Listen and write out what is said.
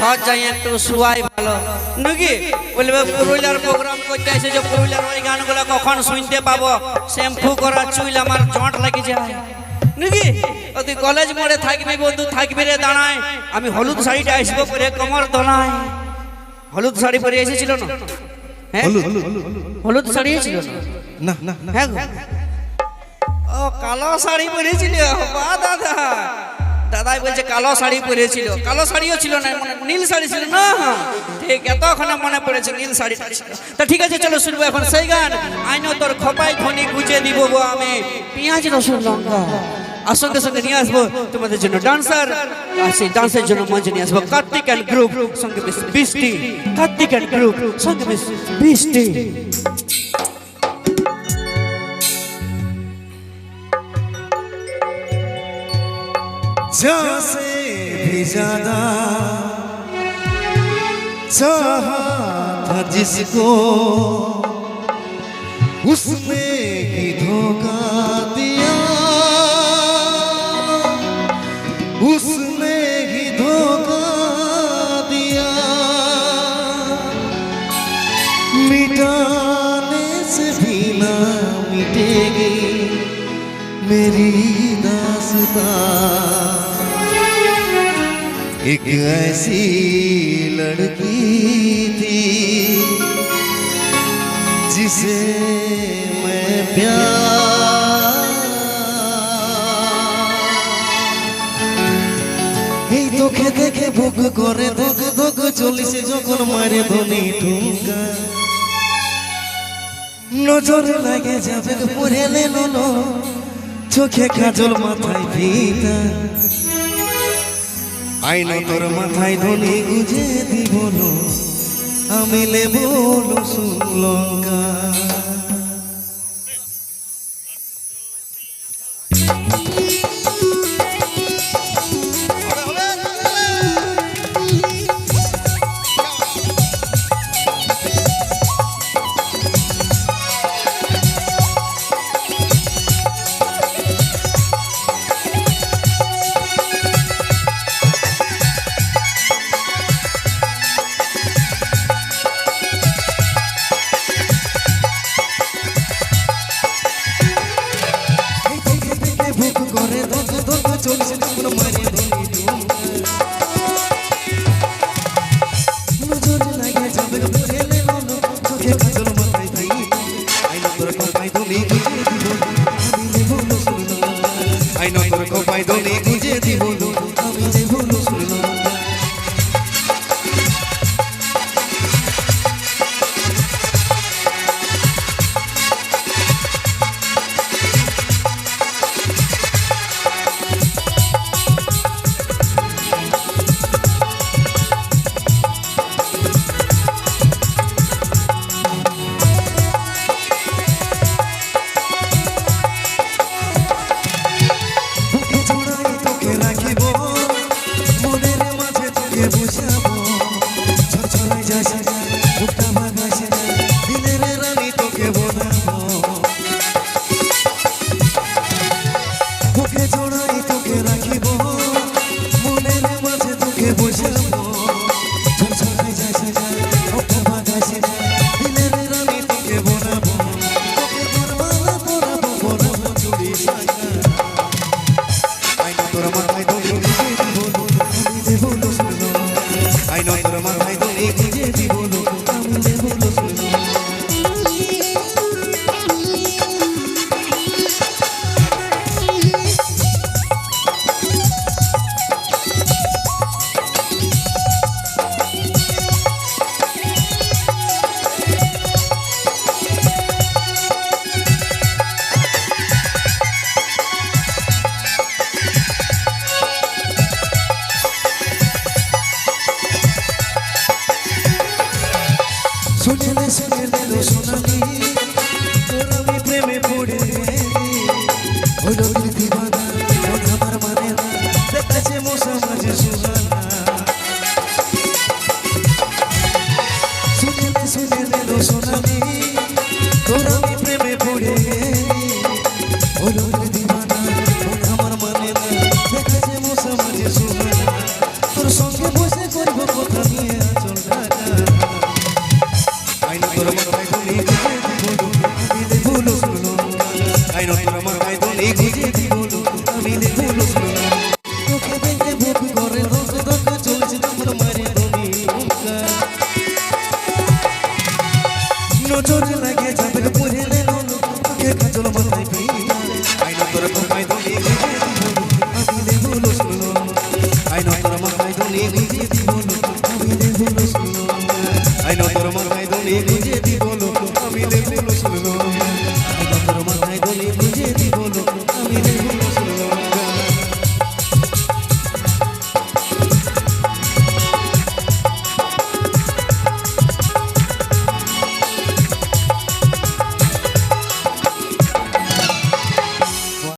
ঘর যাই একটু শুয়াই ভালো নাকি বলবে পুরুলিয়ার প্রোগ্রাম করতে আসে যে পুরুলিয়ার ওই গানগুলো কখন শুনতে পাবো শ্যাম্পু করা চুল আমার জট লাগে যায় নাকি তুই কলেজ মোড়ে থাকবি বন্ধু থাকবি রে দাঁড়ায় আমি হলুদ শাড়িটা আসবো পরে কোমর দোলায় হলুদ শাড়ি পরে এসেছিল না হ্যাঁ হলুদ শাড়ি ছিল না হ্যাঁ ও কালো শাড়ি পরেছিল বা দাদা দাদাই বলছে কালো শাড়ি পরেছিল কালো শাড়িও ছিল না মানে নীল শাড়ি ছিল না ঠিক এতক্ষণে মনে পড়েছে নীল শাড়িটা ছিল তা ঠিক আছে চলো শুনবো এখন সেই গান আইনো তোর খোপাই খনি গুজে দিব গো আমি পেঁয়াজ রসুন লঙ্কা আর সঙ্গে সঙ্গে নিয়ে আসবো তোমাদের জন্য ডান্সার আর সেই ডান্সের জন্য মঞ্চে নিয়ে আসবো কার্তিক অ্যান্ড গ্রুপ সঙ্গে বৃষ্টি কার্তিক অ্যান্ড গ্রুপ সঙ্গে বৃষ্টি से भी ज्यादा चाहा था जिसको उसने ही धोखा दिया उसने ही धोखा दिया मिटाने से भी ना मिटेगी मेरी दास्तां एक ऐसी लड़की थी जिसे मैं এই তোকে দেখে ভোগ করে ধোক ধোক চলিছে যখন মারে ধনি ঠুমকা নজরে লাগে যাবে পরে নেলো চোখে কাজল মাথায় ফিতা আইনো তোর মাথায় ধনি গুজে দিব আমি লেবো রসুন লঙ্কা ভাবি